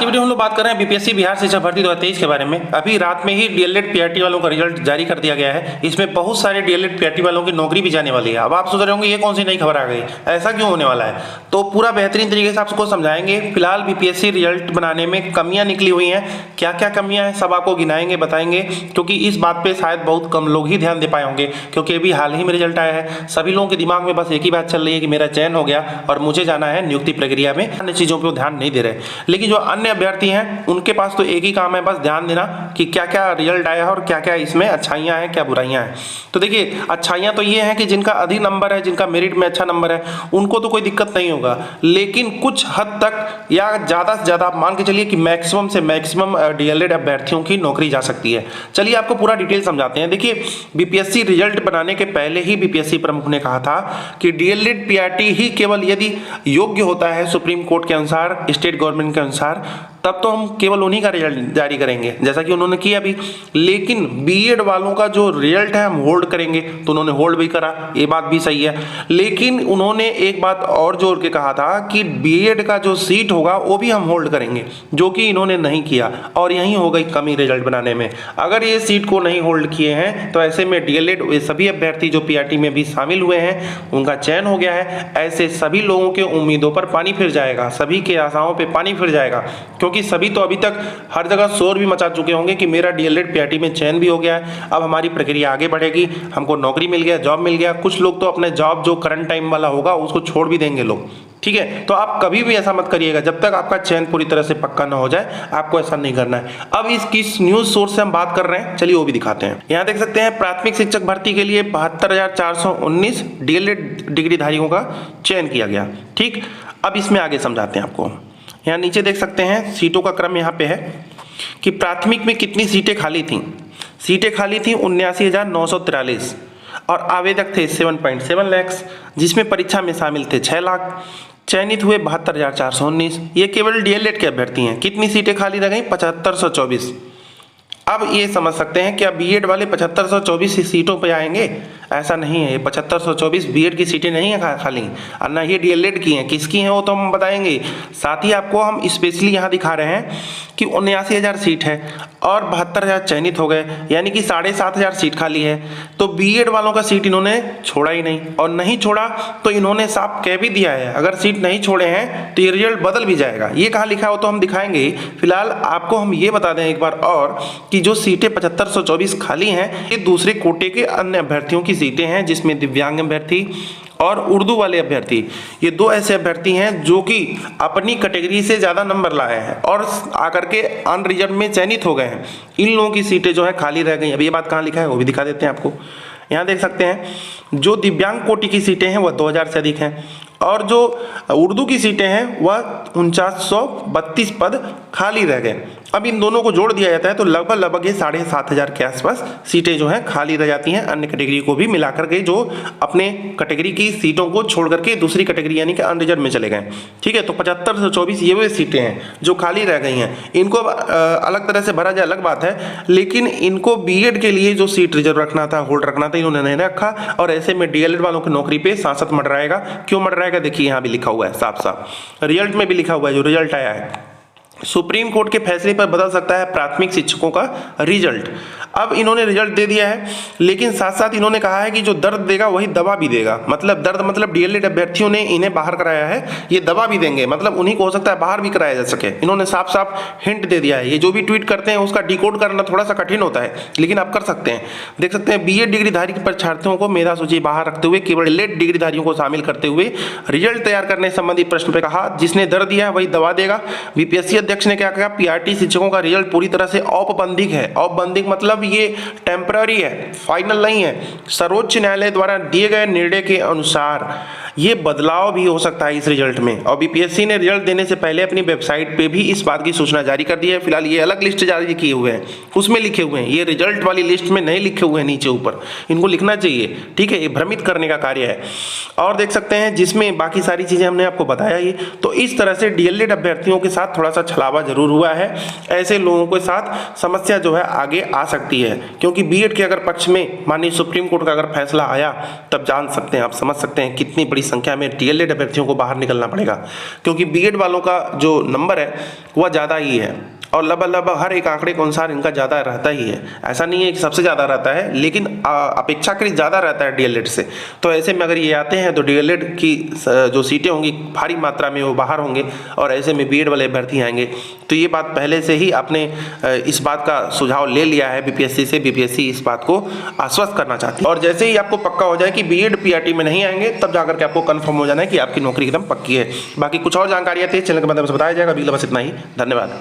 की वीडियो हम लोग बात कर रहे हैं बीपीएससी बिहार शिक्षक भर्ती 2023 के बारे में। अभी रात में ही डीएलएड पीआरटी वालों का रिजल्ट जारी कर दिया गया है। इसमें बहुत सारे डीएलएड पीआरटी वालों की नौकरी भी जाने वाली है। अब आप सोच रहे होंगे ये कौन सी नई खबर आ गई, ऐसा क्यों होने वाला है, तो पूरा बेहतरीन तरीके से आपको समझाएंगे। फिलहाल बीपीएससी रिजल्ट बनाने में कमियां निकली हुई हैं, क्या क्या कमियां हैं सब आपको गिनाएंगे, बताएंगे, क्योंकि इस बात पे शायद बहुत कम लोग ही ध्यान दे पाए होंगे, क्योंकि अभी हाल ही में रिजल्ट आया है। सभी लोगों के दिमाग में बस एक ही बात चल रही है कि मेरा चयन हो गया और मुझे जाना है नियुक्ति प्रक्रिया में, अन्य चीजों पर ध्यान नहीं दे रहे। लेकिन जो अन्य अभ्यर्थी हैं उनके पास तो एक ही काम है, बस ध्यान देना कि क्या क्या रिजल्ट आया है और क्या क्या इसमें अच्छाइयां हैं, क्या बुराइयां हैं। तो देखिए, अच्छाइयां तो ये हैं कि जिनका अधिक नंबर है, जिनका मेरिट में अच्छा नंबर है, उनको तो कोई दिक्कत नहीं होगा। लेकिन कुछ हद तक या ज्यादा से ज्यादा आप मान के चलिए कि मैक्सिमम से मैक्सिमम डीएलएड अभ्यर्थियों की नौकरी जा सकती है। चलिए आपको पूरा डिटेल समझाते हैं। देखिए, बीपीएससी रिजल्ट बनाने के पहले ही बीपीएससी प्रमुख ने कहा था कि डीएलएड पीआरटी ही केवल यदि योग्य होता है सुप्रीम कोर्ट के अनुसार, स्टेट गवर्नमेंट के अनुसार, तब तो हम केवल उन्हीं का रिजल्ट जारी करेंगे, जैसा कि उन्होंने किया अभी। लेकिन बीएड वालों का जो रिजल्ट है हम होल्ड करेंगे, तो उन्होंने होल्ड भी करा, ये बात भी सही है। लेकिन उन्होंने एक बात और जोड़ के कहा था कि बीएड का जो सीट होगा वो भी हम होल्ड करेंगे, जो कि इन्होंने नहीं किया, और यही हो गई कमी रिजल्ट बनाने में। अगर ये सीट को नहीं होल्ड किए हैं तो ऐसे में डीएलएड सभी अभ्यर्थी जो पीआरटी में भी शामिल हुए हैं उनका चयन हो गया है। ऐसे सभी लोगों के उम्मीदों पर पानी फिर जाएगा, सभी के आशाओं पर पानी फिर जाएगा, क्योंकि सभी तो अभी तक हर जगह शोर भी मचा चुके होंगे कि मेरा डीएलएड पीआरटी में चयन भी हो गया है, अब हमारी प्रक्रिया आगे बढ़ेगी, हमको नौकरी मिल गया, जॉब मिल गया। कुछ लोग तो अपने जॉब जो करंट टाइम वाला होगा उसको छोड़ भी देंगे लोग, ठीक है। तो आप कभी भी ऐसा मत करिएगा, जब तक आपका चयन पूरी तरह से पक्का ना हो जाए आपको ऐसा नहीं करना है। अब इस किस न्यूज सोर्स से हम बात कर रहे हैं, चलिए वो भी दिखाते हैं। यहाँ देख सकते हैं, प्राथमिक शिक्षक भर्ती के लिए 72,419 डीएलएड डिग्रीधारियों का चयन किया गया। ठीक, अब इसमें आगे समझाते हैं आपको। यहाँ नीचे देख सकते हैं सीटों का क्रम यहाँ पे है कि प्राथमिक में कितनी सीटें खाली थीं। सीटें खाली थीं 79,943 और आवेदक थे 7.7 लाख, जिसमें परीक्षा में शामिल थे 6 लाख। चयनित हुए 72,419। ये केवल डीएलएड के अभ्यर्थी हैं। कितनी सीटें खाली रह गई? 7,524। अब ये समझ सकते हैं क्या बीएड वाले 7,524 सीटों पे आएंगे? ऐसा नहीं है। ये 7,524 बीएड की सीटें नहीं है खाली, और ना ये डीएलएड की हैं। किसकी हैं वो तो हम बताएंगे। साथ ही आपको हम स्पेशली यहाँ दिखा रहे हैं कि 79,000 सीट है और 72,000 चयनित हो गए, यानी कि 7,500 सीट खाली है। तो बीएड वालों का सीट इन्होंने छोड़ा ही नहीं, और नहीं छोड़ा तो इन्होंने साफ कह भी दिया है अगर सीट नहीं छोड़े हैं तो ये रिजल्ट बदल भी जाएगा। ये कहाँ लिखा हो तो हम दिखाएंगे। फिलहाल आपको हम ये बता दें एक बार और कि जो सीटें 7,524 खाली हैं ये दूसरे कोटे के अन्य अभ्यर्थियों की सीटें हैं, जिसमें दिव्यांग अभ्यर्थी और उर्दू वाले अभ्यर्थी, ये दो ऐसे अभ्यर्थी हैं जो कि अपनी कैटेगरी से ज़्यादा नंबर लाए हैं और आकर के अनरिजर्व में चयनित हो गए हैं। इन लोगों की सीटें जो है खाली रह गई। अब ये बात कहाँ लिखा है वो भी दिखा देते हैं आपको। यहाँ देख सकते हैं जो दिव्यांग कोटि की सीटें हैं वह 2,000 से अधिक हैं, और जो उर्दू की सीटें हैं वह 4932 पद खाली रह गए। अब इन दोनों को जोड़ दिया जाता है तो लगभग ये 7,500 के आसपास सीटें जो हैं खाली रह जाती हैं, अन्य कैटेगरी को भी मिलाकर के, जो अपने कैटेगरी की सीटों को छोड़ करके दूसरी कैटेगरी यानी कि अनरिजर्व में चले गए। ठीक है, तो 7,524 ये वे सीटें हैं जो खाली रह गई हैं। इनको अलग तरह से भरा जाए अलग बात है, लेकिन इनको बीएड के लिए जो सीट रिजर्व रखना था, होल्ड रखना था, इन्होंने नहीं रखा, और ऐसे में डीएलएड वालों की नौकरी पे सांसद मंडराएगा। क्यों मंडराएगा? देखिए यहाँ भी लिखा हुआ है साफ साफ, रिजल्ट में भी लिखा हुआ है, जो रिजल्ट आया है। सुप्रीम कोर्ट के फैसले पर बदल सकता है प्राथमिक शिक्षकों का रिजल्ट। अब इन्होंने रिजल्ट दे दिया है, लेकिन साथ साथ इन्होंने कहा है कि जो दर्द देगा वही दवा भी देगा। मतलब दर्द मतलब डीएलएड अभ्यर्थियों ने इन्हें बाहर कराया है, ये दवा भी देंगे, मतलब उन्हीं को हो सकता है बाहर भी कराया जा सके। इन्होंने साफ साफ हिंट दे दिया है। ये जो भी ट्वीट करते हैं उसका डिकोड करना थोड़ा सा कठिन होता है, लेकिन आप कर सकते हैं। देख सकते हैं बीएड डिग्रीधारी परीक्षार्थियों को मेधा सूची बाहर रखते हुए केवल डीएलएड डिग्रीधारियों को शामिल करते हुए रिजल्ट तैयार करने संबंधी प्रश्न पर कहा जिसने दर्द दिया है वही दवा देगा। बीपीएससी अध्यक्ष ने क्या कहा? पीआरटी शिक्षकों का रिजल्ट पूरी तरह से औपबंधिक है। औपबंधिक मतलब ये टेम्पररी है, फाइनल नहीं है। सर्वोच्च न्यायालय द्वारा दिए गए निर्णय के अनुसार ये बदलाव भी हो सकता है इस रिजल्ट में। और बीपीएससी ने रिजल्ट देने से पहले अपनी वेबसाइट पे भी इस बात की सूचना जारी कर दी है। फिलहाल ये अलग लिस्ट जारी किए हुए हैं, उसमें लिखे हुए हैं। ये रिजल्ट वाली लिस्ट में नहीं लिखे हुए हैं नीचे ऊपर, इनको लिखना चाहिए। ठीक है, ये भ्रमित करने का कार्य है। और देख सकते हैं जिसमें बाकी सारी चीजें हमने आपको बताया ही। तो इस तरह से डीएलएड अभ्यर्थियों के साथ थोड़ा सा छला छलावा जरूर हुआ है। ऐसे लोगों के साथ समस्या जो है आगे आ सकती है, क्योंकि बीएड के अगर पक्ष में माननीय सुप्रीम कोर्ट का अगर फैसला आया तब जान सकते हैं, आप समझ सकते हैं कितनी बड़ी संख्या में डीएलएड अभ्यर्थियों को बाहर निकलना पड़ेगा, क्योंकि बीएड वालों का जो नंबर है वह ज़्यादा ही है और लगभग हर एक आंकड़े के अनुसार इनका ज़्यादा रहता ही है। ऐसा नहीं है कि सबसे ज़्यादा रहता है, लेकिन अपेक्षाकृत ज़्यादा रहता है डीएलएड से। तो ऐसे में अगर ये आते हैं तो डीएलएड की जो सीटें होंगी भारी मात्रा में वो बाहर होंगे और ऐसे में बीएड वाले अभ्यर्थी आएंगे। तो ये बात पहले से ही आपने इस बात का सुझाव ले लिया है बीपीएससी से। बीपीएससी इस बात को आश्वस्त करना चाहती है और जैसे ही आपको पक्का हो जाए कि बीएड पीआरटी में नहीं आएंगे तब जाकर के आपको कंफर्म हो जाना है कि आपकी नौकरी एकदम पक्की है। बाकी कुछ और जानकारियाँ थी चैनल के माध्यम से बताया जाएगा। अभी बस इतना ही, धन्यवाद।